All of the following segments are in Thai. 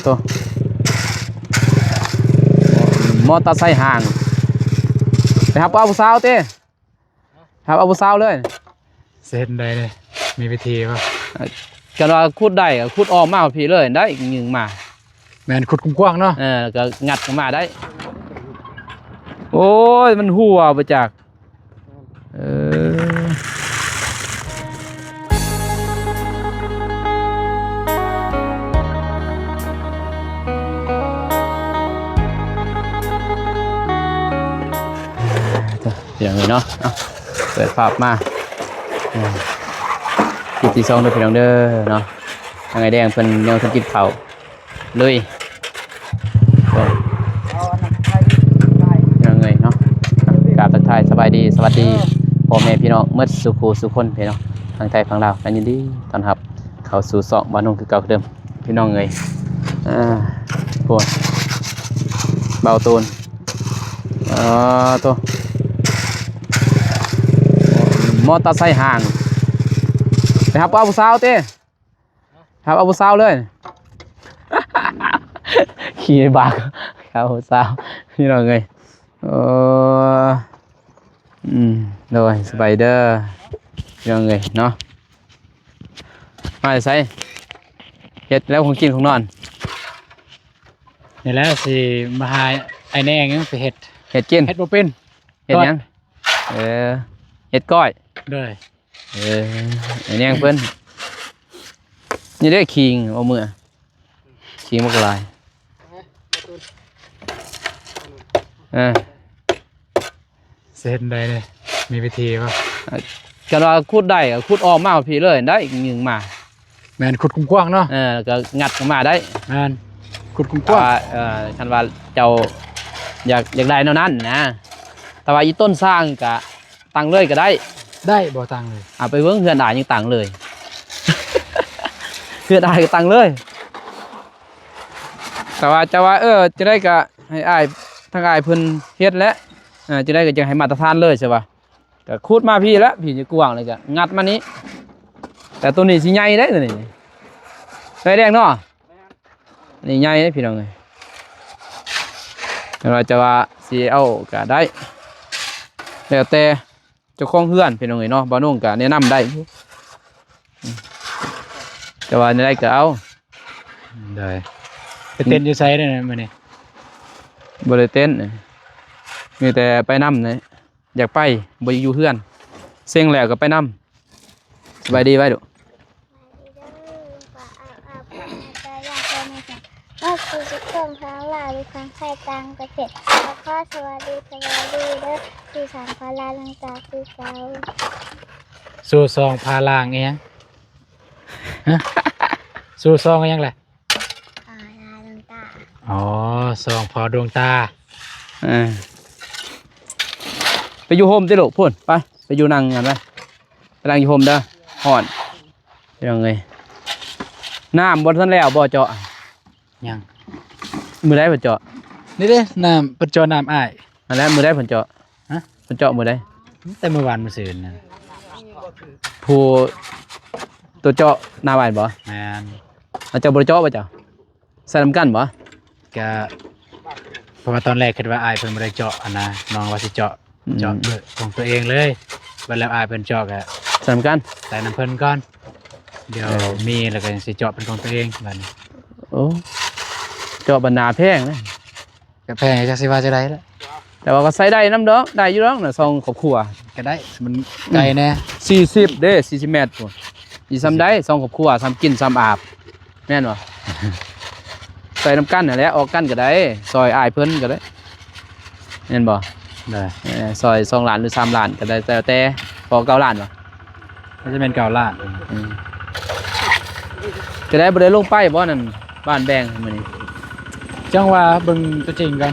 ตัวมอเตอร์ไซค์ห่างไปครับเอาผู้สาวเต้ครับเอาผู้สาวเลยเส้นใดเลยมีวิธีป่ะกันว่าขุดได้ขุดออกมาพี่เลยได้อีกหนึ่งมาแมนขุดกว้างเนาะแล้วก็งัดออกมาได้โอ้ยมันหัวไปจากอย่างนี้เนาะเปิดภาพมากินที่ซองด้วยพี่น้องเด้อเนาะทางไอแดงเป็นยังทำกินเผาเลยยังไงเนาะกราบทักทายสบายดีสวัสดีพ่อแม่พี่น้องเมื่อสุขสุขคนพี่น้องทางไทยฝั่งลาวกันยินดีต้อนรับเข้าสู่ซองบ้านนุ่งคือเก่าเดิมพี่น้องเลยปวดเบาตูนตัวมอเตอร์ไซค์ห่างไปครับเอาผู้สาวเต้ครับเอาผู้สาวเลยขี่บากครับผู้สาวนี่เราไงโดยสไปเดอร์ยังไงเนาะมาใส่เฮ็ดแล้วคงกินคงนอนนี่แล้วสิมาหาไอ้แนงยังไปเฮ็ดกินเฮ็ดบ่เป็นเฮ็ดยังเฮ็ดก้อยเลยไอ้แนงเพิ่นนี่ได้คิงเอามือคิงมากลายเส้นใดเลยมีวิธีป่ะกันว่าขุดได้ขุดออกมาพี่เลยได้อีกหนึ่งมาแมนขุดกว้างเนาะแล้วก็งัดออกมาได้แมนขุดกว้างคันว่าเจ้าอยากได้เท่านั้นนะแต่ว่าอีต้นสร้างกะตังเลยก็ได้บ่ตังเลยไปเวิ้งเฮือนได้ยังตังเลยเฮือนได้ก็ตังเลยแต่ว่าจะว่าจะได้ก็ให้อ้ายทางอ้ายเพิ่นเฮ็ดแล้วจะได้ก็จะให้มาตรฐานเลยใช่ป่ะก็ขุดมาพี่แล้วพี่จะกว้างเลยก็งัดมานี้แต่ตัวนี้สิใหญ่ได้ตัวนี้ใส่แดงเนาะนี่ใหญ่ได้พี่น้องเลยเราจะว่าสิเอาก็ได้แล้วแต่เจ้าของเฮือนพี่น้องเลยเนาะบ่นุ่งก็แนะนำได้แต่ว่าได้ก็เอาได้ไปเต้นอยู่ไซด์ได้มื้อนี้บ่ได้เต้นมีแต่ไปนำนะอยากไปบ่อยู่เฮือนเซ็งแล้วก็ไปนำสบายดีไว้ดุก็คือทุกคนทั้งหลายมีความใส่ตังประเทศแล้วก็สวัสดีเด้อที่สามพาราลังจากคือเก่าสู่ซองพาลางเองสู่ซองยังแหละลาดวงตาอ๋อซองพอดวงตาไปอยู่โฮมติลูกพูดไปอยู่นั่งกันไปนั่งอยู่โฮมเด้อห่อนยังไงน้ำบนท่านแล้วบ่เจาะยังมือได้ผลเจาะนี่เด้น้ำปัจจุบันน้ำอ้ายอันนั้นมือได้ผลเจาะผลเจาะมือได้แต่เมื่อวานมื้อซื่นนะผู้ตัวเจาะหน้าบ้านบ่แม่นเราจะบริเจาะบ่เจ้าใส่น้ำกันบ่ก็เพราะว่าตอนแรกคิดว่าอ้ายเพิ่นบ่ได้เจาะนะน้องว่าสิเจาะด้วยของตัวเองเลยบัดแล้วอ้ายเพิ่นเจาะก็ใส่น้ำกันใส่น้ำเพิ่นก่อนเดี๋ยวมีแล้วก็สิเจาะเป็นของตัวเองบัดนี้โอ้เจาะบรรณาแพงนะก็แพงจักสิว่าจะได้แล้วแต่ว่าก็ใส่ได้น้ำดอกได้อยู่ดอกน่ะซองครอบครัวก็ได้มันไกลแน่40เด้40เมตรพุ่นอีซ้ำได้ซองครอบครัวซ้ำกินซ้ำอาบแม่นบ่ใส่น้ำกันนั่นแหละออกกันก็ได้ซอยอ้ายเพิ่นก็ได้แม่นบ่ได้ซอย2ล้านหรือ3ล้านก็ได้แต่พอ9ล้านบ่มันจะเป็น9ล้านจะได้บ่ได้ลงไปบ่นั่นบ้านแบงมื้อนี้จังว่าเบิ่งตัวจริงกัน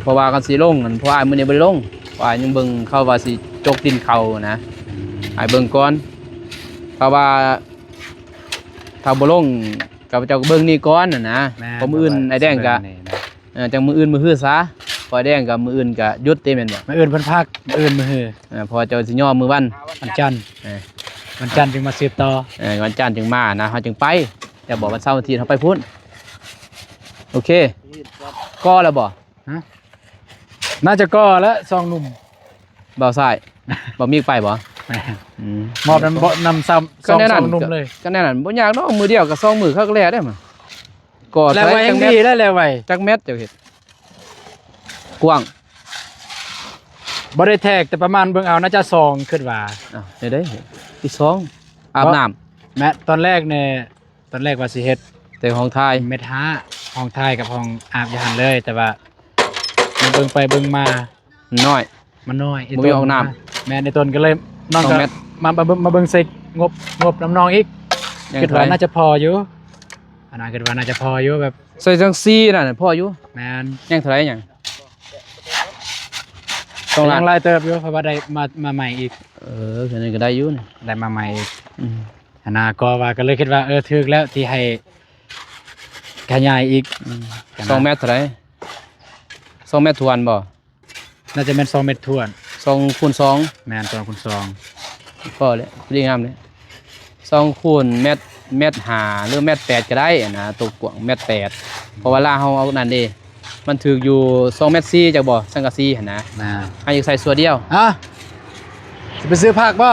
เพราะว่ากันสิลงเพราะอ้ายมื้อนี้บ่ได้ลงว่ายังเบิ่งเขาว่าสิจกดินเขานะอ้ายเบิ่งก่อนเพราะว่าถ้าบ่ลงก็เจ้าก็เบิ่งนี่ก่อนน่ะนะเพราะมื้ออื่นไอ้แดงก็จังมื้ออื่นมื้อฮื้อซะพอแดงก็มื้ออื่นก็หยุดเต็มแม่นบ่มื้ออื่นเพิ่นพักมื้ออื่นมื้อฮื้อพอเจ้าสิย่อมื้อวันจันทร์วันจันทร์จึงมาสืบต่อวันจันทร์จึงมานะเฮาจึงไป อย่าบอกวันเสาร์วันอาทิตย์เขาไปพุ่นโอเคก็แล้วบ่ น่าจะก็แล้วซองหนุ่ม เบาซ้ายบ่มีไปบ่ แม่น อืม มอบนำซ้ำซ ก็ อง แน่ ซ นั่ อน งหนุ่มเลย ก็แน่นั่นบ่ยากเนาะมือเดียวกับ2มือเขาก็แล้วได้มาก็ แล้วไว้ จั ยัง แม ดี ต แล้วไว้ จักแมตเจ้าเฮ็ดกว้าง บ่ได้แทกแต่ประมาณเบิ่งเอาน่าจะซองขึ้นว่า อ้าวเดี๋ยวได้ที่2อาบน้ำ แม้ตอนแรกเนี่ยตอนแรกว่าสิเฮ็ด แต่ของไทย เม็ดห้าห้องไทยกับห้องอาบอยาหันเลย แต่ว่ามันเบิ่งไปเบิ่งมา น้อย มันน้อย บ่มีห้องน้ แม่ในต้นก็เลยน้อง สอ ก็ งเม็ด มาเบิ่งใส่งบน้ำนองอีก ยัง คิด ไง ว่าน่าจะพออยู่อันนั้นคิดว่าน่าจะพออยู่แบบ ใส่จังซี่นั่นนะพ่ออยู่ แม่น ยังเท่าไหร่ยังต้องล้าน ยังหลายเติบอยู่เพราะว่าได้มาใหม่อีก แค่นั้นก็ได้อยู่นี่ ได้มาใหม่อีก อืม อันนั้นก็ว่าก็เลยคิดว่าถึกแล้วที่ให้ขยายอีก 2 เมตรเท่าไหร่2 เมตรทวนบ่ น่าจะเป็น2 เม็ดถ้วน 2คูณ2 แม่นตัวคุณซอง ก็เลยดีงามเลย2คูณเมตรห้าหรือเมตร8ก็ได้นะตัวกว้างเมตร8เพราะว่าลาเฮาเอานั่นเด้มันถูกอยู่2เมตร4จักบ่สังกะสีหั่นนะ นะ ให้อยู่ใส่ส่วนเดียว อ่ะจะไปซื้อผักบ่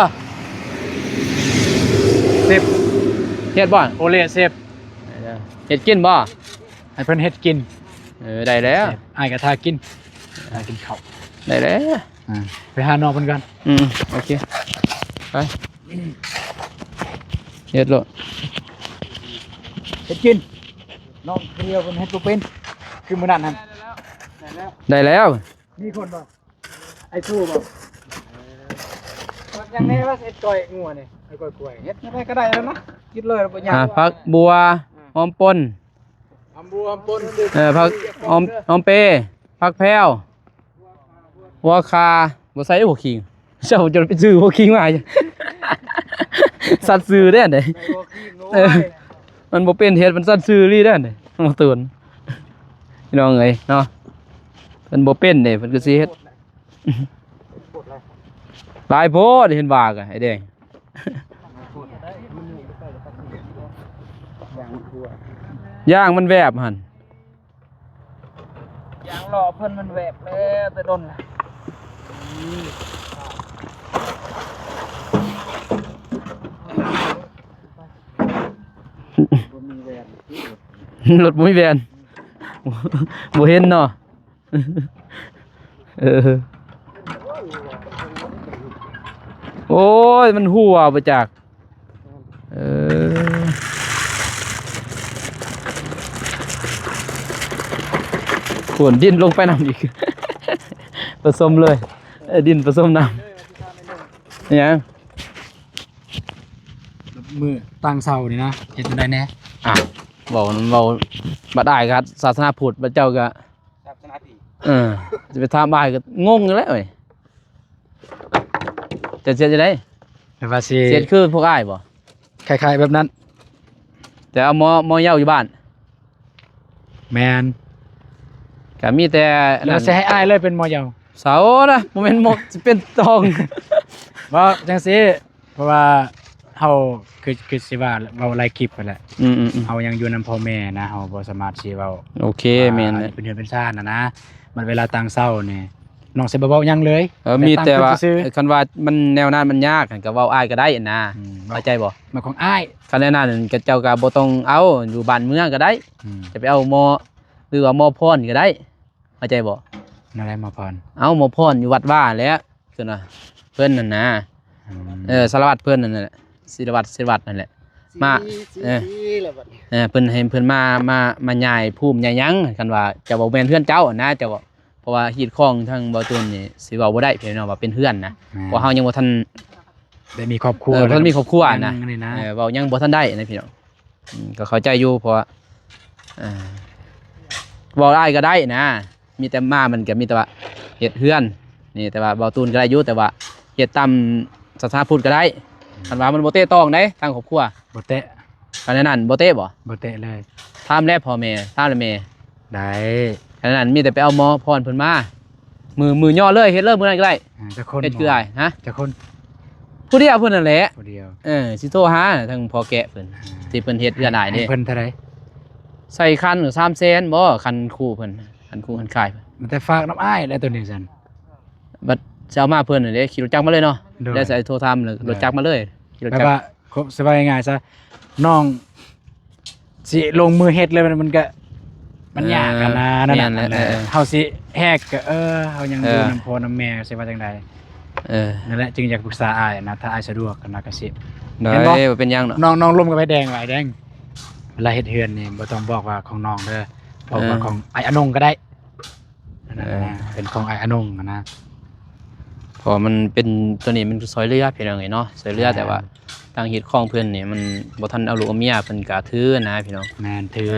10 เฮ็ดบ่ โอเล่10 เฮ็ดกินบ่ ให้เพิ่นเฮ็ดกิน ได้แล้ว อ้ายก็ทากินกินข้าว ได้แล้ว ไปหานอกเพิ่นกัน โอเคไปเฮ็ดโลด เฮ็ดกินน้องเดียวเพิ่นเฮ็ดบ่เป็นคือมื้อนั้นหั่น ได้แล้ว มีคนบ่ไอ้สู้บ่ยังไงว่าเฮ็ดก้อยงัวนี่ไอ้ก้อยกล้วยเฮ็ดยังไงก็ได้แล้วนะคิดเลยบ่ยาก ผักบัวหอมป่น อำบัวอำปน ผักหอมเปรย์ผักแพรวหัวคาบ่ใส่หัวขิงเจ้าจนไปซื้อหัวขิงมา สัตว์ซื้อได้อันใดมันบ่เป็นเฮ็ดมันสัตว์ซื้อลีได้อันใดมาตื่นพี่น้องเอ้ยเนาะเพิ่นบ่เป็นเด้เพิ่นก็สิเฮ็ดหลายโพดเห็นว่ากะไอ้แดงย่างมันแวบหั่น ยางหล่อเพิ่นมันแวบแล้วแต่ดนล่ะ รถบ่มีแวน บ่เห็นเนาะโอ้ยมันหัวไปจากขวนดินลงไปน้ำอีก ผสมเลยดินผสมน้ำเนี่ยง มือตั้งเสานี่นะเฮ็ดจังได๋แน่ บอกบัดได้ครับศาสนาพุทธบัดเจ้าก็ ศาสนาที่ จะไปทำบ้านก็งงอยู่แล้วเว้ยจะเสียจะได้ แบบว่าสิ เสียคือพวกอ้ายบ่ คล้ายๆแบบนั้น แต่เอาหมอเหย้าอยู่บ้าน แม่น ก็มีแต่ แล้วสิให้อ้ายเลยเป็นหมอเยา เสานะบ่แม่นหมกสิเป็นตอง บ่จังซี่เพราะว่าเฮาคือสิว่าเว้าไลฟ์คลิปไปแหละ เฮายังอยู่นำพ่อแม่นะเฮาบ่สามารถสิเว้า โอเคแม่น ว่าเป็นเดือนเป็นชาตินะมันเวลาตั้งเศร้านี่น้องสิบ่เว้าหยังเลย มีแต่ว่า ตั้งขึ้นซื่อ คันว่ามันแนวนั้นมันยากก็เว้าอ้ายก็ได้นะ ๆ เข้าใจบ่ มันของอ้าย คันแนวนั้นก็เจ้าก็บ่ต้องเอาอยู่บ้านเมืองก็ได้ จะไปเอาหมอหรือว่าหมอพรก็ได้เข้าใจบ่ นั่นแหละหมาพร เอาหมอพรอยู่วัดว่าแหล้วคือน่ะเพิ่นนั่นนะสารวัตรเพิ่นนั่นแหละศิรวัตรนั่นแหละมาเพิ่นให้เพิ่นมาย้ายภูมิย้ายหยังกันว่าจะบ่แม่นเพื่อนเจ้านะเจ้าเพราะว่าฮีดข้องทางบ่ตูนนี่สิเว้าบ่ได้พี่น้องว่าเป็นเพื่อนนะเพราะเฮายังบ่ทัน ได้มีครอบครัว เพิ่นมีครอบครัวนะ นี่นะ เว้ายังบ่ทันได้นะพี่น้องก็เข้าใจอยู่เพราะว่าเว้าได้ก็ได้นะมีแต่มามันก็มีแต่ว่าเฮ็ดเฮือนนี่แต่ว่าบ่ตูนก็ได้อยู่แต่ว่าเฮ็ดตามศาสนาพุทธก็ได้คันว่ามันบ่เตะต้องได้ทางครอบครัว บ่เตะ คันนั้นบ่เตะบ่ บ่เตะเลย ถามแล้วพ่อแม่ถามแล้วแม่ ได้ คันนั้นมีแต่ไปเอาหมอพรเพิ่นมามือย่อเลยเฮ็ดเลยมื้อนั้นก็ได้ จะคน เฮ็ดคืออ้ายฮะ จะคน ผู้เดียวเพิ่นนั่นแหละ ผู้เดียว สิโทรหาทางพ่อแกะเพิ่นที่เพิ่นเฮ็ดเรือนอ้ายเด้ ให้เพิ่นเท่าใด ใส่คันหรือ300,000บ่คันคู่เพิ่นคันคู่คันขายเพิ่น มันแต่ฝากน้ำอ้ายแล้วตัวนี้ซั่น บัดสิเอามาเพิ่นนั่นเด้ขี่รถจักรมาเลยเนาะ โดย แล้วสิโทรทำแล้วรถจักรมาเลยขี่รถ แปล จักร ว่าครบสบายง่ายๆซะน้องสิลงมือเฮ็ดเลยมันก็มันยากกันนะนั่นน่ะนั่นแหละเฮาสิแฮกก็เฮายังอยู่นำพ่อนำแม่สิว่าจังได๋นั่นแหละจึงอยากปรึกษาอ้ายนะถ้าอ้ายสะดวกนะก็สิ ได้ เห็นบ่ บ่เป็นหยังเนาะ น้องลมกับไอ้แดงไว้แดงเวลาเฮ็ดเฮือนนี่บ่ต้องบอกว่าของน้องเด้อบอกว่าของไอ้อนงก็ได้นั่นน่ะนะเป็นของไอ้อนงนะ เพราะมันเป็นตัวนี้มันซอยเรือพี่น้องเนาะซอยเรือแต่ว่าทางเฮ็ดของเพิ่นนี่มันบ่ทันเอาลูกเอาเมียเพิ่นก็ถือนะพี่น้อง แม่นถือ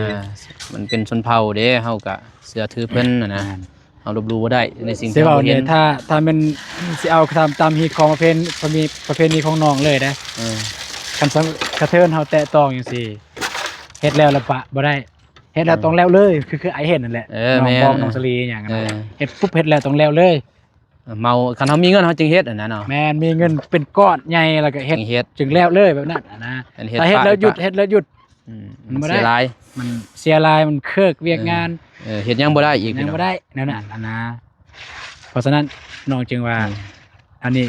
มันเป็นชนเผ่าเด้เฮาก็เสือถือเพิ่นน่ะนะ แม่น เฮาลบหลู่บ่ได้ในสิ่ง สิ ที่ เว้า เรา เนี่ เห็ ย น ถ้ามันสิเอาตามฮีตของประเพณีของน้องเลยนะ เออ คันกระเทินเฮาแตะต้องจังซี่เฮ็ดแล้วละปะบ่ได้เฮ็ดแล้วต้องแล้วเลยคือไอ้เฮ็ดนั่นแหละน้องบอมน้องสลีหยังนั้นเฮ็ดปุ๊บเฮ็ดแล้วต้องแล้วเลย เมาคันเฮามีเงินเฮาจึงเฮ็ดอันนั้นเนาะ แม่นมีเงินเป็นก้อนใหญ่แล้วก็เฮ็ด จึงเฮ็ด จึงแล้วเลยแบบนั้นนะ ถ้าเฮ็ดแล้วหยุดเฮ็ดแล้วหยุด มันบ่ได้ เสียราย มันเสียรายมันเคิกเวียกงาน เฮ็ดหยังบ่ได้อีก ยังบ่ได้นั่นน่ะนะเพราะฉะนั้นน้องจึงว่าอันนี้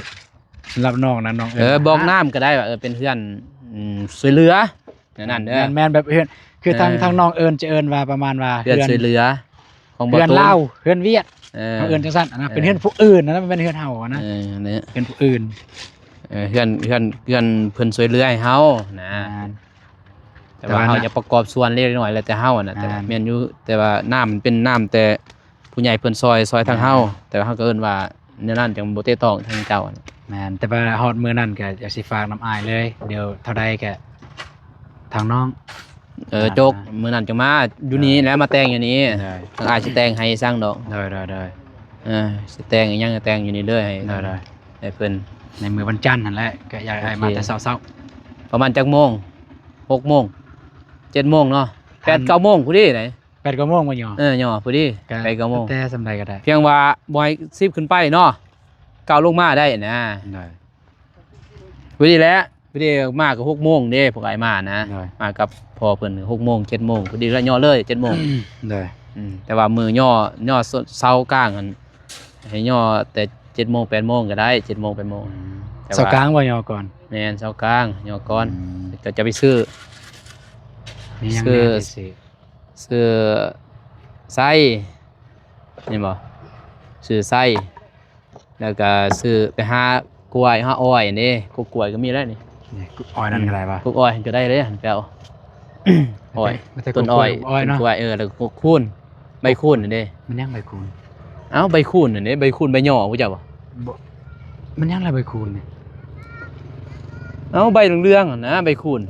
สำหรับน้องนะน้อง บอกน้ำก็ได้ว่าเป็นเพื่อนช่วยเหลือนั่นเด้อ แม่นแบบเฮือนคือทางน้องเอิ้นจะเอิ้นว่าประมาณว่า เพื่อนช่วยเหลือของบ่ เฮือน ตูน ลาวเฮือนเวียด เออ เขาเอิ้นจังซั่นนะเป็นเฮือนผู้อื่นนะมันเป็นเฮือนเฮานะ นี่ เป็นผู้อื่น เพื่อนเพิ่นช่วยเหลือให้เฮานะแต่ว่าเฮาจะประกอบส่วนเล็กน้อยแล้วแต่เฮาน่ะแต่แม่นอยู่แต่ว่าน้ำมันเป็นน้ำแต่ผู้ใหญ่เพิ่นซอยทางเฮาแต่ว่าเฮาก็เอิ้นว่าแนวนั้นจังบ่เตะต้องทางเจ้า แม่นแต่ว่าฮอดมื้อนั้นก็อยากสิฝากน้ำอายเลย เดี๋ยวเท่าใดก็ทางน้อง โจกมื้อนั้นจะมาอยู่นี่แล้วมาแต่งอยู่นี่ ได้ ทางอ้ายสิแต่งให้สร้างดอก ได้ สิแต่งอีหยังก็แต่งอยู่นี่เลยให้ ได้ ให้เพิ่น ในมื้อวันจันทร์นั่นแหละก็อยากให้มาแต่เช้า ประมาณจักโมง6โมง7โมงเนาะ ทัน 8 9โมงผู้ดีไหน ๆ8 9โมงบ่หยอ ย่อผู้ดี ก็ 8 9โมง แต่สำใดก็ได้ เพียงว่าบ่ให้10ขึ้นไปเนาะก้าวลงมาได้นะ ได้ ผู้ดีแหล้วผู้ดีมาก็6โมงเด้พวกอ้ายมานะ ได้ มากับพ่อเพิ่น6โมง7โมงผู้ดีแล้วย่อเลย7โมง ได้ แต่ว่ามือย่เช้ากลางกันให้ย่อแต่7โมง8โมงก็ได้7โมง8โมง แต่ว่า เช้ากลางบ่หยอก่อน แม่นเช้ากลางย่อก่อนก็จะไปซื้อ มีหยัง คือ แน่ที่สิ ซื้อไส้นี่บ่ซื้อไส้แล้วก็ซื้อไปหากล้วยหาอ้อยนี่กล้วยก็มีแล้วนี่ นี่อ้อยนั่นก็ได้ป่ะ กล้วยก็ได้เลยหันไปเอาอ้อย ไม่ใช่ ต้นอ้อย อ้อยเนาะ ต้นกล้วยแล้วก็คูนใบคูนนี่เด้ มันยังใบคูณ เอ้าใบคูนนี่เด้ใบคูนใบหย่อผู้เจ้าบ่ บ่มันยังอะไรใบคูณเนี่ย เอ้าใบเหลืองๆอะนะใบคูน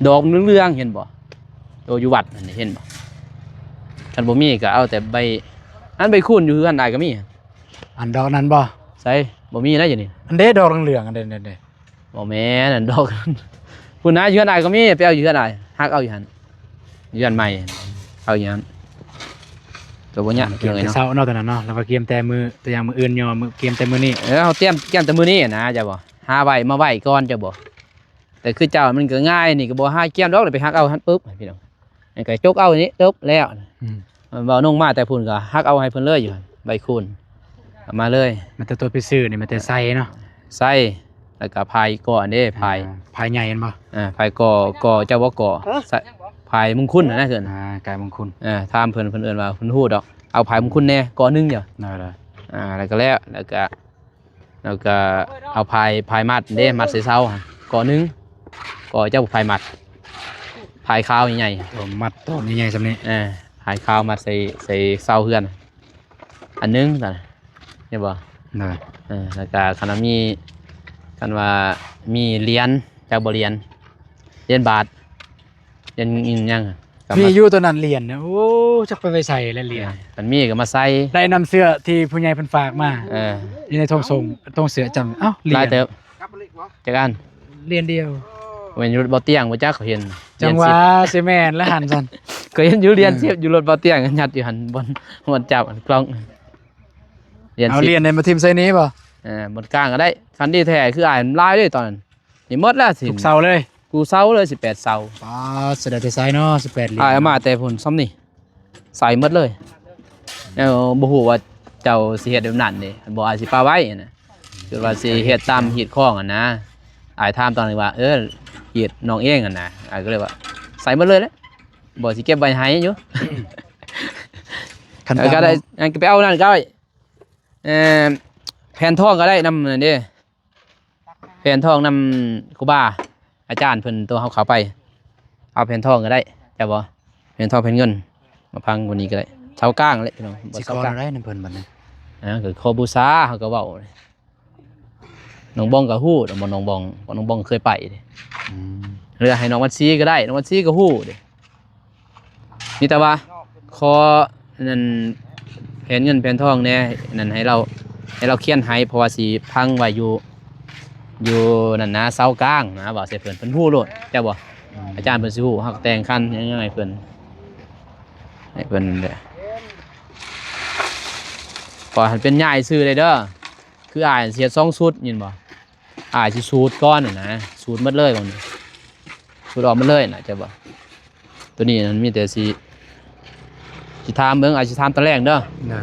ดอกเหลืองๆเห็นบ่โตอยู่วัดนั่นนี่เห็นบ่คันบ่มีก็เอาแต่ใบอันใบคูนอยู่คืออันใดก็มี อันดอกนั้นบ่ ใส่บ่มีนะอยู่นี่ อันเด้ดอกเหลืองๆอันเด้ บ่แม่นอันดอก พุ่นนะอยู่อันใดก็มีไปเอาอยู่อันใดฮักเอาอยู่หั่นอยู่อันใหม่เอาอยู่หั่นตัวบ่ยาก เกี่ เกี่ ย ยว ว แต่ ไงเนาะ เช้าเนาะตอนนั้นเนาะแล้วก็เกียมแต่มือตัวอย่างมืออื่นยอมือเกียมแต่มือนี้ เฮาเตรียมแต่มื้อนี้นะจ้ะบ่หาไว้มาไว้ก่อนจ้ะบ่แต่คือเจ้ามันก็ง่ายนี่ก็บ่หาเกี่ยมดอกเลยไปฮักเอาหั่นปึ๊บพี่น้องอันก็จกเอาอันนี้ตึ๊บแล้ว อืม เว้านงมาแต่พุ่นก็ฮักเอาให้เพิ่นเลยอยู่หั่นใบคูณเอามาเลย มันแต่ตัวไปซื้อนี่มันแต่ไส้เนาะ ใส่แล้วก็พายก่อนเด้พาย พายใหญ่เห็นบ่ พายก่อเจ้าบ่ก่อใส่พายมงคลนะเพิ่น กายมงคล ถามเพิ่นเอิ้นว่าเพิ่นฮู้ดอกเอาพายมงคลแน่ก่อหนึงเดียว ได้ แล้วก็แล้วก็เอาพายมัดเด้มัดใส่เสาหั่นก่อหนึงก่อเจ้าพายมัดพายขาวใหญ่ ตัวมัดตัวใหญ่ๆซำนี้ ๆพายขาวมัดใส่เสาเฮือนอันหนึงซั่นเห็นบ่ ได้ แล้วก็คันว่ามีคันว่ามีเหรียญจากบ่เหรียญบาทเหรียญอิหยังก็ มี มา อยู่ตัวนั้นเหรียญเนี่ยโอ้จักไปใส่แล้วเหรียญ มันมีก็มาใส่ ได้นำเสื้อที่ผู้ใหญ่เพิ่นฝากมาอยู่ในธงทรงธงเสือจำเอ้าเหรี ลาย ย ญ เติบจักอัน เหรียญเดียว เว้นอยู่รถบ่เตียงบ่จักเขาเห็น จังหวะสิแม่นและหันซั่น ก็เห็นอยู่เรียน10อยู่รถบ่เตียงยัดอยู่หั่นบนจับอันกล้องเรียน เอา 10 เหรียญในมาทิมใส่นี้บ่ หมดกลางก็ได้คันดีแท้คืออ้ายมันลายเด้ตอนนั้นนี่หมดแล้วสิ ทุกเสาเลย กูเซาเลย18เซา ป้าแสดงแต่ไซส์เนาะ18เหรียญ อ้ายเอามาแต่พุ่นซ้ำนี่ใส่หมดเลยแล้วบ่ฮู้ว่าเจ้าสิเฮ็ดแบบนั้นเด้บ่อาจสิปาไว้น่ะคือว่าสิเฮ็ดตามฮีดข้องนะอ้ายถามตอนนี้ว่าฮีดน้องเองนะอ้ายก็เลยว่าใส่หมดเลยแหละบ่สิเก็บไว้ให้อยู่ คัน ก็ได้อันก็ไปเอานั่นก็ได้แผ่นทองก็ได้นำนั่นเด้แผ่นทองนำครูบาอาจารย์เพิ่นตัวเขาไปเอาแผ่นทองก็ได้แต่บ่แผ่นทองแผ่นเงินมาพังกว่านี้ก็ได้เสากลางเลยพี่น้องบ่ สิข เสา อก ลาง ได้นำเพิ่นบัดนี้ ก็ขอบูชาเขาก็เว้าน้องบองก็ฮู้น้องบองเคยไปเด้ อืม หรือให้น้องวัดซีก็ได้น้องวัดซีก็ฮู้เด้มีแต่ว่าขอนั่นแผ่นเงินแผ่นทองแน่นั่นให้เราเขียนให้เพราะว่าสิพังไว้อยู่นั่นนะเสากลางนะบอกเสียเพิ่นฮู้โลดเจ้าบ่อาจารย์เพิ่นสิฮู้ฮักแต่งคันยังไงเพิ่นให้เพิ่นเด้อพอหันเป็นใหญ่ซื้อเลยเด้อคืออ้ายเสีย2ชุดยินบ่อ้ายสิสูตรก่อนน่ะนะสูตรหมดเลยบ่นี่สูตรออกหมดเลยน่ะเจ้าบ่ตัวนี้มันมีแต่สิถามเบิ่งอ้ายสิถามตะแรกเด้อ ได้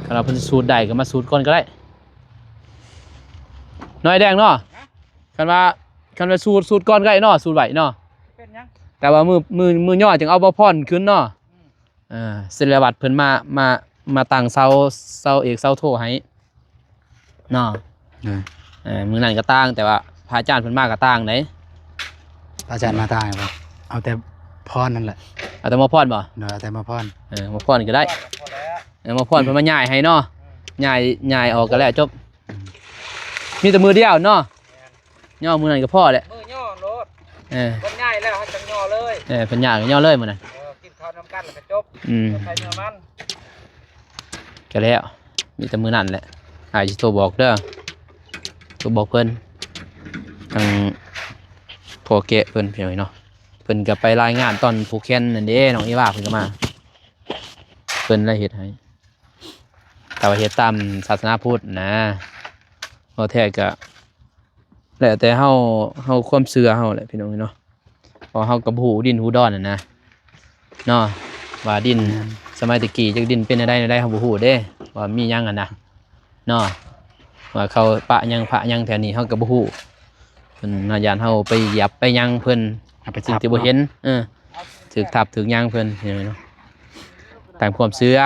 คันเราเพิ่นสูตรได้ก็มาสูตรก่อนก็ได้น้อยแดงเนาะคันว่าสูตรก่อนก็ได้เนาะสูตรไว้เนาะ เป็นหยัง แต่ว่ามือย่อจึงเอาบ่พรขึ้นเนาะเสร็จแล้วบัดเพิ่นมาตั้งเสาเอกเสาโทให้เนาะ ได้ มื้อนั้นก็ตั้งแต่ว่าพระอาจารย์เพิ่นมาก็ตั้งได้ อาจารย์มาตายบ่เอาแต่พรนั่นแหละ เอาแต่มาพรบ่ เนาะเอาแต่มาพร มาพรก็ได้มาพรเพิ่นมาย้ายให้เนาะย้ายออกก็แล้วจบมีแต่มือเดียวเนาะย่อมือนั้นก็พอแหละ มือย่อโลด เออ คนง่ายแล้วให้จังย่อเลย เพิ่นย้ายก็ย่อเลยมื้อนั้น กินข้าวน้ำกันแล้วก็จบ ใส่เนื้อมัน ก็แล้วมีแต่มือนั่นแหละอาจจะโทรบอกเด้อโทรบอกเพิ่นทางพ่อแกะเพิ่นพี่น้อยเนาะเพิ่นก็ไปรายงานตอนผูกแขนนั่นเด้น้องอีว่าเพิ่นก็มาเพิ่นเลยเฮ็ดให้แต่ว่าเฮ็ดตามศาสนาพุทธนะบ่แท้ก็แล้วแต่เฮาความเชื่อเฮาแหละพี่น้องเนาะเพราะเฮาก็บ่ฮู้ดินฮู้ดอนน่ะนะเนาะว่าดินสมัยตะกี้จักดินเป็นได้เฮาบ่ฮู้เด้ว่ามีหยังอ่ะนะเนาะว่าเขาปะหยังพระหยังแถวนี้เฮาก็บ่ฮู้เพิ่นน่าย่านเฮาไปเหยียบไปหยังเพิ่น เอาไป สิ่ง ทับ ที่บ่เห็นถึกทับถึกหยังเพิ่นเนาะตามความเชื่อ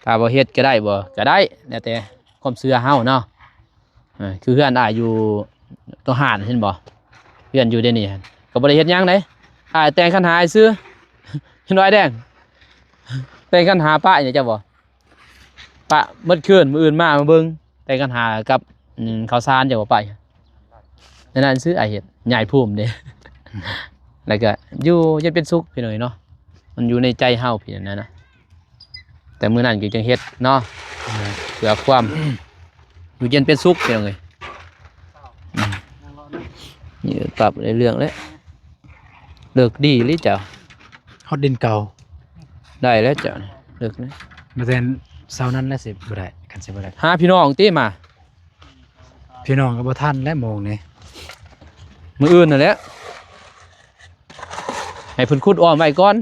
ถ้าบ่เฮ็ดก็ได้บ่ก็ได้แล้วแต่ความเชื่อเฮาเนาะคือเฮือนอ้ายอยู่ตัวหาดเห็นบ่เฮือนอยู่เดี๋ยวนี้ก็บ่ได้เฮ็ดหยังเด้อ้ายแต่งคันหาซื้อ เห็นไว้แดงแต่งคันหาป้าเนี่ยเจ้าบ่ป้าเมื่อคืนมื้ออื่นมาเบิ่งแต่งคันหากับข้าวสารเจ้าบ่ไปนั่นซื้ออ้ายเฮ็ดใหญ่ภูมิเด้ แล้วก็อยู่ยันเป็นสุขพี่น้อยเนาะมันอยู่ในใจเฮาพี่นั่นนะแต่มื้อนั้นก็จังเฮ็ดเนาะเพื่อความอยู่เย็นเป็นสุขพี่น้องเอ้ยนี่ปรับในเรื่องแล้วเลิกดีหรือเจ้า ฮอดดินเก่า ได้แล้วเจ้าเลิกนะ มาแทนเสานั้นแล้วสิบ่ได้กันสิบ่ได้ หาพี่น้องติมา พี่น้องก็บ่ทันและโมงนี้ มื้ออื่นนั่นแหละให้เพิ่นขุดอ้อมไว้ก่อน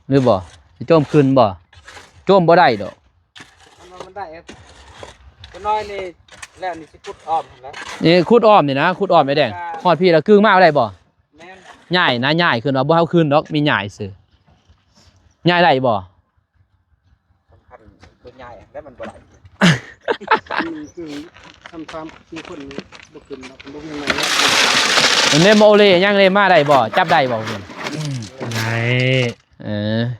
หรือบ่สิโจมขึ้นบ่โจมบ่ได้ดอก มันได้ก็น้อยนี่แล้วนี่สิพุดอ้อมแล้ว นี่ขุดอ้อมนี่นะขุดอ้อมไว้แดงฮอดพี่แล้วกึ่งมาได้บ่ แม่น ใหญ่นะใหญ่ขึ้นว่าบ่เฮาขึ้นดอกมีใหญ่ซื่อใหญ่ได้บ่ สำคัญตัวใหญ่แล้วมันบ่ได้ คือทำความมีคนบุกขึ้นมาเป็นบุกยังไง มันเนมโอเลยังเลยมาได้บ่จับได้บ่เพิ่น ไหน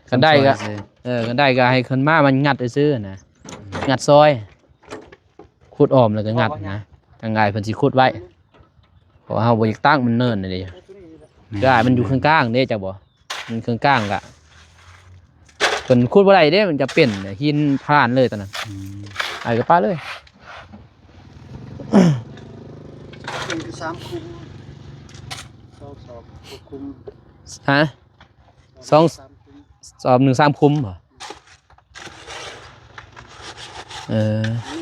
กันได้ก็กันได้ก็ให้คนมามันงัดซื่อๆนะงัดซอยขุดอ้อมแล้วก็งัดนะทางง่ายเพิ่นสิขุดไว้เพราะว่าเฮาบ่อยากตั้งมันเนินนี่เด้ได้มันอยู่ข้างกลางเด้จ้ะบ่มันข้างกลางก็เพิ่นขุดบ่ได้เด้มันจะเป็นหินผ่านเลยตอนนั้นไอ้ก็ปาเลย เป็นสามคุมสองคุม ฮะ สอง สามคุม สอบ1 3คุมบ่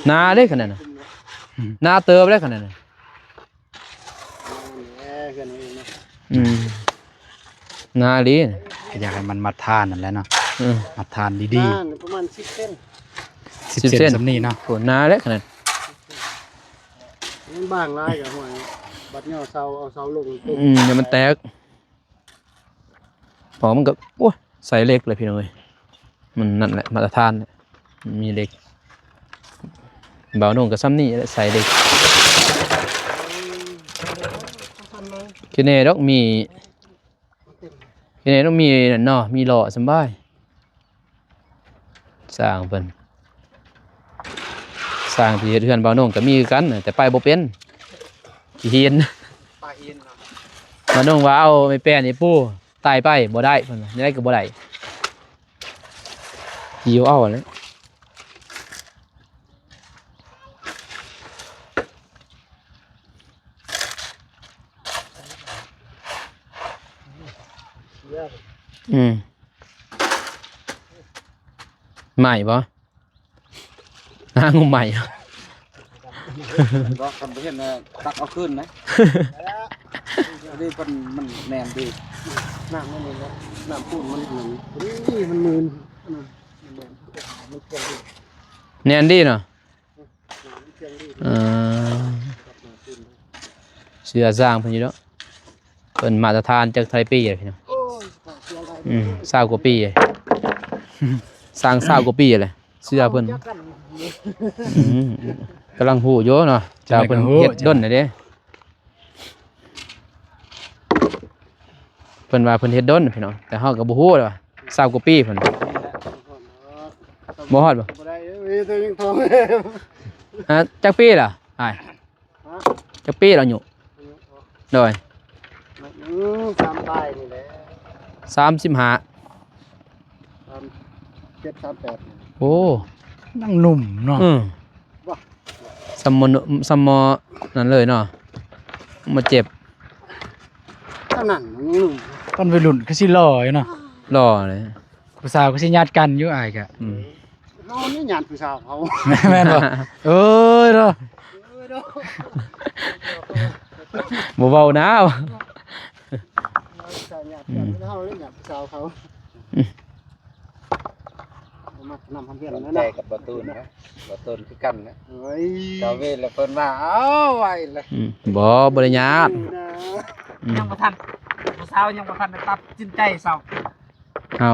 นาเด้ขนาดน่ะนาเติบได้ขนาดน่ะ แย่กันนี่นะ นาลีน่ะ ก็อยากให้มันมาทานนั่นแหละเนาะ อืม มาทานดี บ้านประมาณ10 เส้น ๆ 10 10 เส้ เส้ น นสำนี้เนาะ โหนาเด้ขนาด มันบางหลายกับหวยบัดย่อเสาเอาเสาลงปุ๊บ เดี๋ยวมันแตกพอมันก็โอ้ยใส่เล็กเลยพี่น้องเอ้ยมันนั่นแหละมาตรฐานเนี่ยมีเล็กเบาหนุ่มกับซ้ำนี่แหละใส่เล็กคือเน่ต้องมีคือเน่ต้องมีนั่นเนาะมีหล่อสำบายสร้างเพิ่นสร้างที่เฮ็ดเฮือนเบาหนุ่มก็มีคือกันน่ะแต่ไปบ่เป็นขี้เฮียน ปลาอินเนาะ มันต้องว่าเอาไม่แป้นนี่ปู้ตายไปบ่ได้เพิ่นว่าได้ก็บ่ได้หิวเอาเลยใหม่บ่หางมใหม่ ก็ทำไปเห็นนะตักเอาขึ้นนะนี่มันแนมดี น้ำมันนี่นะน้ำปูนมันเหมือนนี่มันมืนมันเพียงดี แน่นดีเนาะ มันเพียงดี เสือสร้างเพิ่นอยู่เนาะเพิ่นมาตรฐานจากไทยปีเลยพี่น้อง โอ้ยเสียอะไร 20กว่าปีเลยสร้าง20กว่าปีเลยเสือเพิ่นกำลังฮู้อยู่เนาะเจ้าเพิ่นเฮ็ดด้นน่ะเด้เพิ่นว่าเพิ่นเฮ็ดด้นพี่น้องแต่เฮาก็บ่ฮู้ว่า20กว่าปีเพิ่นบ่ฮอดบ่ บ่ได้ตัวยังทอง ฮะจักปีล่ะอ้ายจักปีแล้วอยู่โดย สามใต้นี่แหละ 35 37 38 โอ้ นั่งหนุ่มเนาะ ซัมมอนั่นเลยเนาะมาเจ็บ เท่านั้นหนุ่ม ตอนวัยรุ่นก็สิหล่ออยู่เนาะ รอเลย ผู้สาวก็สิญาติกันอยู่อ้ายก็ เฮานี่หยาดผู้สาวเขา แม่นบ่เอ้ยเนาะ บ่เบานะ เฮานี่หยาดผู้สาวเขามานำทำเพียรนั่น ใจ น่ะ กับประตูนะประตูคือกันนะ เฮ้ย เจ้าเวรแล้วเพิ่นว่าเอาไว้เลย บ่ได้ญาติ ยังบ่ทันผู้สาวยังบ่ทันได้ตัดสินใจเศร้า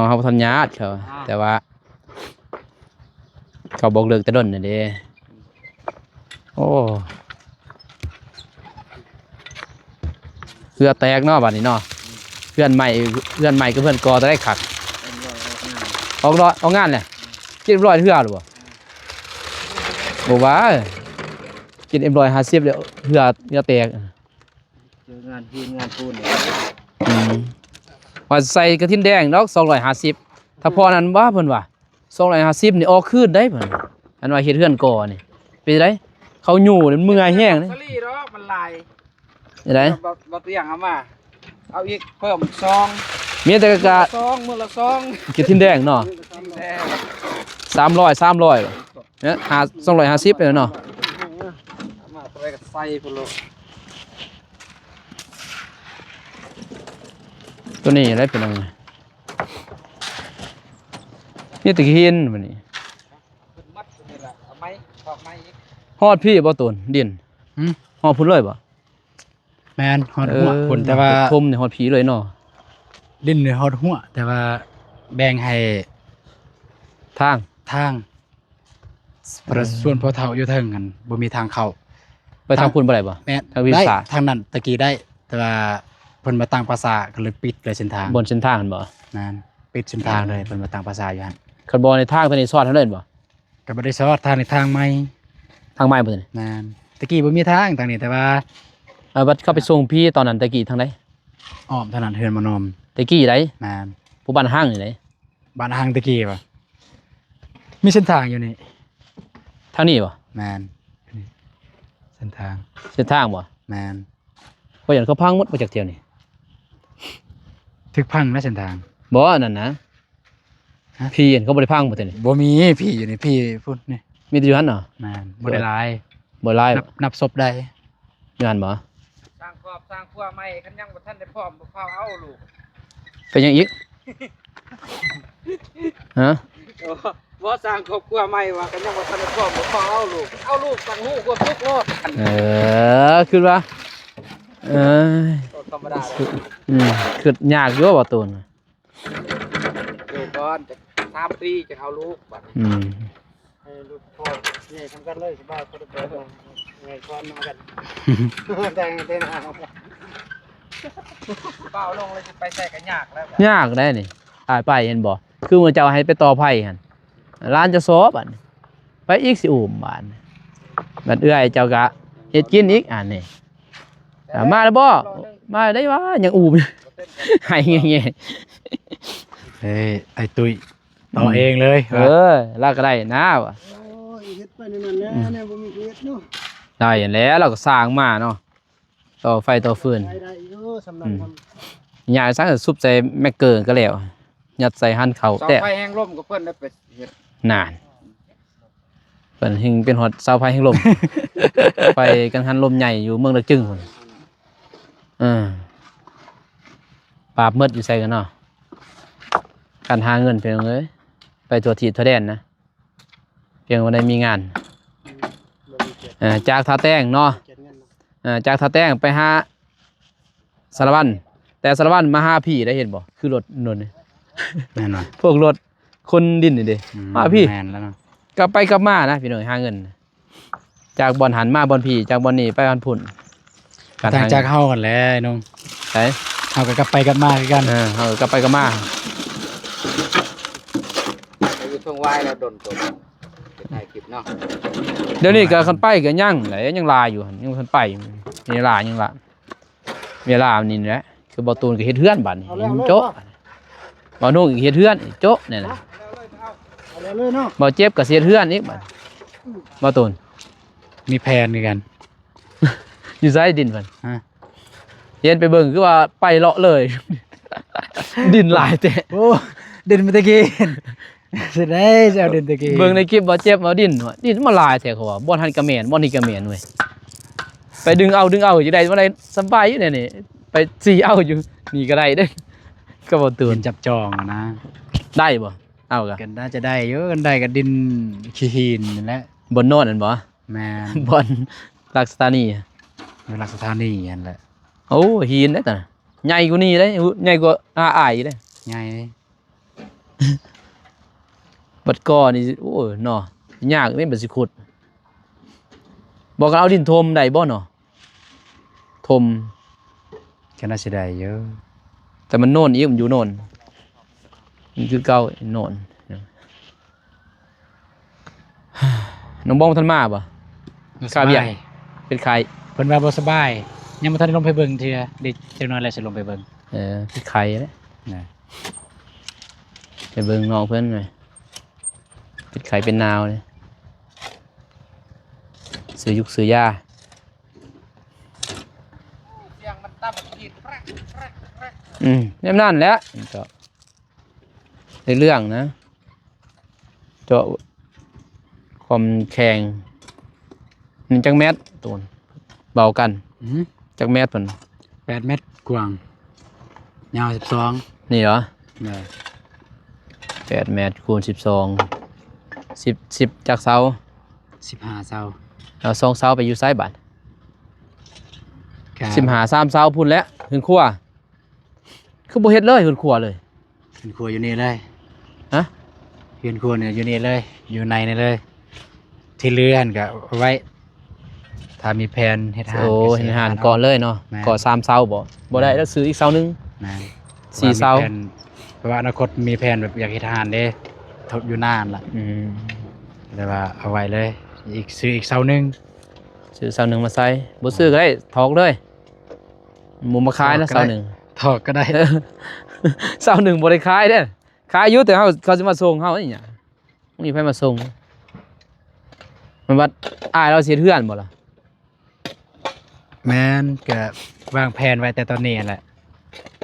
เฮาบ่ทันญาติเขาแต่ว่า เขาบอกเลิกแต่ดนน่ะเด้โอ้เพื่อแตกเนาะบัดนี้เนาะเพื่อนใหม่ก็เพื่อนกอจะได้ขัดเอางานแหละกินเรียบร้อยเทื่อหรือบ่ว่ากินเอ็ม150แล้วเทื่อแตก เจองานพื้นงานปูนเนี่ย ว่าใส่กระทินแดงดอก250ถ้าพอนั้นว่าเพิ่นว่า250นี่ออกคืนได้เพิ่นอันว่าเฮ็ดเฮือนก่อนี่เป็นไดเขาอยู่นี่มันเมื่อยแห้งนี่ สลีเนาะมันลาย เป็นได บ่เตียงเอามาเอาอีกเพิ่มซอง มีแต่กะ ซองมื้อละซอง กระทินแดงเนาะ แท้ 300เนี่ย250เลยเนาะ เอามาไปก็ใส่พุ่นโล ตัวนี้อะไรเป็นอะไรนี่ตะเคียนบัดนี้ เพิ่นมัดนี่ล่ะเอาไม้ตอกไม้อีก ฮอดพี่บ่ตูนดินฮอดพุ่นเลยบ่ แม่นฮอดหัวพุ่นแต่ว่า ทมนี่ฮอดผีเลยเนาะ ลิ้นนี่ฮอดหัวแต่ว่าแบ่งให้ ทาง ทางประส่วนพ่อเฒ่าอยู่เทิงกันบ่มีทางเข้า ไปทางพุ่นบ่ได้บ่ แม่น ทางวิ ได้ สา ทางนั้นตะกี้ได้ แต่ว่าเพิ่นมาตั้งภาษาก็เลยปิดเลยเส้นทาง บนเส้นทางนั่นบ่ นั่นปิดเส้นทางเลยเพิ่นมาตั้งภาษาอยู่หั่น คันบ่ในทางตัวนี้ซอดเท่านั้นบ่ ก็บ่ได้สอดทางในทางใหม่ ทางไม้บ่ตัวนี้ นั่นตะกี้บ่มีทางทางนี้แต่ว่า บัดเข้าไปส่งพี่ตอนนั้นตะกี้ทางใด อ้อมถนนเฮือนมานอม ตะกี้ได นั่น ผู้บ้านห้างนี่ได บ้านหางตะกี้ป่ะมีเส้นทางอยู่นี่ ทางนี้บ่ แมนนี่เส้นทาง เส้นทางบ่ แมน บ่อย่างเขาพังหมดบ่จักเที่ยวนี่ ทึกพังนะเส้นทาง บ่อันนั้นนะ ฮะ พี่เห็นเขาบ่ได้พังบ่ตัวนี้ บ่มีพี่อยู่นี่พี่พุ่นนี่ มีแต่อยู่หั่นเนาะ แม่นบ่ได้หลาย บ่หลาย นับศพได้ อยู่หั่นบ่ สร้างครอบสร้างครัวใหม่คันยังบ่ทันได้พร้อมบ่พาเอาลูก เป็นหยังอีกฮะ บ่สร้างครอบครัวใหม่ว่าคันยังบ่ทันได้พร้อมบ่พาเอาลูกเอาลูกสั่งฮู้กว่าทุกโลด คือว่าเอ้ย ธรรมดา คือยากอยู่บ่ตูน อยู่ก่อนจะ3ปีจะเอาลูกบัด ให้ลูกพ่อนี่ทำกันเลยสบายคนละแบบไงก่อนมากันแต่งเต้นเอา เปล่าลงเลยสิไปใส่กันยากแล้ว ยากได้นี่ไปเห็นบ่คือมันจะเอาให้ไปต่อไผ่หั่นร้านจะซอบัดไปอีกสิอุ้มบาดบัดเอื้อยเจ้ากะเฮ็ดกินอีกนี่มาแล้วบ่มาได้วะยังอุ้มให้แง่ เฮ้ยไอ้ตุ้ยต่อเองเลย ลากก็ได้นะวะ โอ้ยเฮ็ดไปนั่นแหละเนี่ยบ่มีเฮ็ดเนาะ ได้อย่างแล้วเราก็สร้างมาเนาะต่อไฟต่อฟืน ได้อยู่สำนักทำ ยายสร้างซุปใส่แม่เกินก็แล้วยัดใส่หั่นเขา เสา แต่ ไฟแห้งล่มก็เพิ่นได้ไปเฮ็ด นานเพิ่นหิงเป็นฮอดเสาไฟแห่งลม ไปกันหันลมใหญ่อยู่เมืองละจึงพุ่นปราบมืดอยู่ใส่กันเนาะการหาเงินเพียงเอ้ยไปตัวทีทั่วแดนนะเพียงวันใดมีงานจากท่าแต้งเนาะจากท่าแต้งไปหาสารวัตรแต่สารวัตรมาหาพี่ได้เห็นบ่คือรถนนท์ แม่นว่ะ พวกรถคนดินนี่เด้มาพี่ แม่นแล้วเนาะ กลับไปกลับมานะพี่น้องหาเงิน จากบ่อนหันมาบ่อนพี่จากบ่อนนี้ไปบ่อนพุ่น ต่างจากเฮากันแหล้วน้อง ใช่ เฮาก็กลับไปกลับมาคือกัน เฮากลับไปกลับมา อยู่ช่วงวายแล้วดนจบเป็นถ่ายคลิปเนาะ เดี๋ยวนี้ก็คันไปก็ยังแหละยังลาอยู่หั่นยังคันไปนี่ลายังละเวลานี่แหละคือบ่ตูนก็เฮ็ดเฮือนบัดนี้โจ๊ะบ่นุ่งก็เฮ็ดเฮือนโจ๊ะนี่น่ะ เอาเลยเนาะ บ่เจ็บก็เสียเฮือนอีกบัดบ่ตูน มีแผนคือกัน อยู่ไสดินเพิ่น ฮะ เห็นไปเบิ่งคือว่าไปเลาะเลย ดินหลายแต่ โอ้เดินมาตะกี้สิได้จะเอาเดินตะกี้ เบิ่งในคลิปบ่เจ็บเอาดินว่าดินมาหลายแท้เขาว่าบ่ทันกระแม่นบ่นี่กระแม่นเว้ยไปดึงเอาอยู่ได้บ่ได้สบายอยู่เนี่ยนี่ไปสีเอาอยู่นี่ก็ได้เด้ก็บ่ตู เดิ น นจับจองอะนะ ได้บ่เอากะ กันน่าจะได้เยอะกันได้กับดินขี้หินนั่นแหละ บนโน่นนั่นบ่ แม่น บนลักษณะนี้ อยู่หลักสถานีนั่นแหละ โอ้หินเด้ตะใหญ่กว่านี้เด้ใหญ่กว่าอ้ายเด้ ใหญ่ บัดก่อนี่โอ้เนาะยากแม่นบ่สิขุดบอกกันเอาดินถมได้บ่เนาะถม ก็น่าจะได้เยอะ แต่มันโน่นอีกมันอยู่โน่นมันคือเก่าโน่น น้องบ้องท่านมาบ่ คาเบียร์ เป็นใคร เพิ่นว่าบ่สบายยังบ่ทันได้ลงไปเบิ่งเทื่อเด็กจักหน่อยแล้วสิลงไปเบิ่ง เป็นใครแล้ว นะ ไปเบิ่งน้องเพิ่นหน่อยเป็นใครเป็นนาวเลยซื้อยุกซื้อยา เสียงมันตั้มกินแรก แน่นั่นแหล้วก็ในเรื่องนะเจาะความแข็งมันจักแมตตูนเบากันจักแมตเพิ่น 8 เมตรกว้างยาว12 นี่เหรอ นะ 8 เมตรคูณ10จากเสา 15เซา เอา2เสาไปอยู่ซ้ายบัด ครับ 3เสาพุ่นแล้วขึ้นครัวคือบ่เฮ็ดเลยขึ้นครัวเลย เฮือนครัวอยู่นี่เลย ฮะ เฮือนครัวเนี่ยอยู่นี่เลย อยู่ในนี่เลย ที่เรือนก็เอาไว้ ถ้ามีแผนเฮ็ดหาน โอ้ ก็ เห็ สิ นหารก่อนเลยเนาะ แม่น ก่อ3เสาบ่ได้แล้วซื้ออีกเสานึง นะ สี่เสา เพราะว่าอนาคตมีแผนแบบอยากเฮ็ดหานเด้ทบอยู่นานล่ะแต่ว่าเอาไว้เลย อีกซื้ออีกเสาหนึง ซื้อเสานึงมาใส่บ่ซื้อก็ได้ถอกเลยหมูมาขายนะ ถอกก็ได้ เสานึง ถอกก็ได้ เสาหนึ่งบ่ได้ขายเด้อขายอยู่แต่เขาสิมาส่งเฮาอีหยังมีไผมาส่งมันว่าอ้ายเราเสียเฮือนบ่ล่ะ แม่นก็วางแผนไว้แต่ตอนนี้แหละ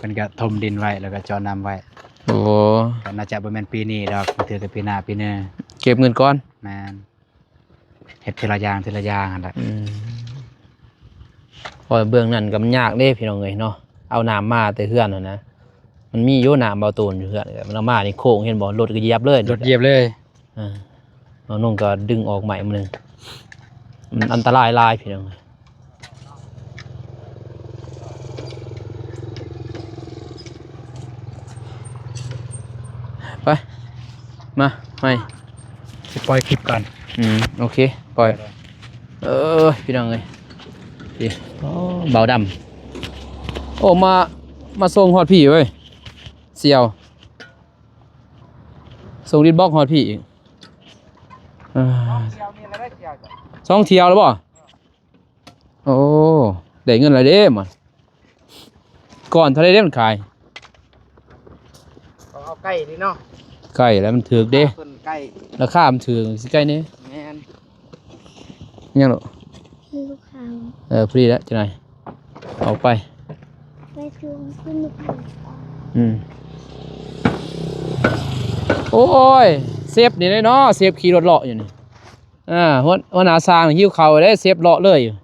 มันก็ถมดินไว้แล้วก็เจาะน้ำไว้ โอ้ ก็น่าจะบ่แม่นปีนี้ดอกเทื่อแต่ปีหน้าปีหน้า เก็บเงินก่อน แม่น เฮ็ดทีละอย่างทีละอย่างนั่นแหละ พอเบื้องนั้นก็มันยากเด้พี่น้องเอ้ยเนาะเอาน้ำมาแต่เฮือนน่ะนะมันมีอยู่น้ำเบาตูนอยู่เฮือนมันเอามานี่โค้งเห็นบ่รถก็เหยียบเลย รถเหยียบเลย น้องนุ่งก็ดึงออกใหม่มื้อนึงมันอันตรายหลายพี่น้องเอ้ยไปมาไป สิปล่อยคลิปก่อน โอเคปล่อยพี่น้องเอ้ยพี่เบาดำโอ้มาส่งฮอดพี่เว้ยเสี่ยวส่งดินบล็อกฮอดพี่อีกสองเที่ยวแล้วบ่โอ้ได้เงินอะไรเด้มันก่อนเท่าไรเด้มันขาย เอาไก่นี่เนาะ ใกล้แล้วมันถือกเด้ เพิ่นไก่ ราคามันถือกสิใกล้นี้ แม่น ยังหรอ ลูกค้า พอดีแล้วจะไหนเอาไป ไปซื้อขึ้นลูกค้า โอ้ยเซฟนี่เลยเนาะเซฟขี่รถเลาะอยู่นี่หัวหน้าสร้างหิ้วเข่าได้เซฟเลาะเลยอยู่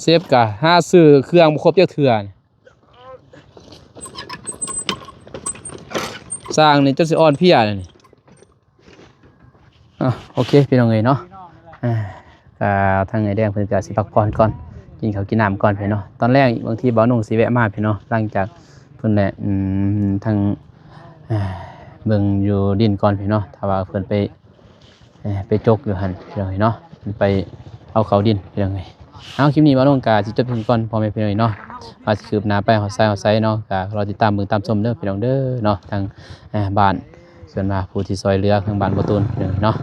เซฟกะห้าซื้อเครื่องบ่ครบเจ้าเถื่อนสร้างนี่จนสิอ่อนเพลียเลยนี่โอเคพี่น้องเอ้ยเนาะทางไอ้แดงเพิ่นก็สิพักผ่อนก่อนกินข้าวกินน้ำก่อนพี่เนาะตอนแรกบางทีบ่าวนุ่งสิแวะมาพี่เนาะหลังจากเพิ่นแหละทางเบิ่งอยู่ดินก่อนพี่เนาะถ้าว่าเพิ่นไปจกอยู่หั่นพี่น้องเอ้ยเนาะไปเอาเขาดินพี่น้องเอ้ยเอาคลิปนี้บ่าวนุ่งก็สิจบเพียงก่อนพ่อแม่พี่น้องเอ้ยเนาะว่าสิคืบหน้าไปฮอดไซเนาะก็รอติดตามเบิ่งตามชมเด้อพี่น้องเด้อเนาะทางบ้านส่วนมาผู้ที่ซอยเรือทางบ้านบ่ตูนพี่น้องเอ้ยเนาะ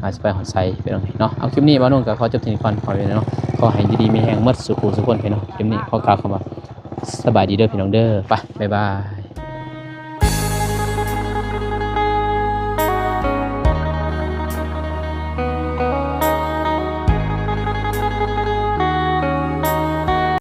อาจจะไปหอดไซพี่น้องเนาะเอาคลิปนี้บ่าวนุ่งก็ขอจบที่นี่ก่อนขอไปเนาะขอให้ดีๆมีแรงหมดสุขสุขคนพี่น้องคลิปนี้ขอกล่าวคำว่าสบายดีเด้อพี่น้องเด้อไปบ๊ายบาย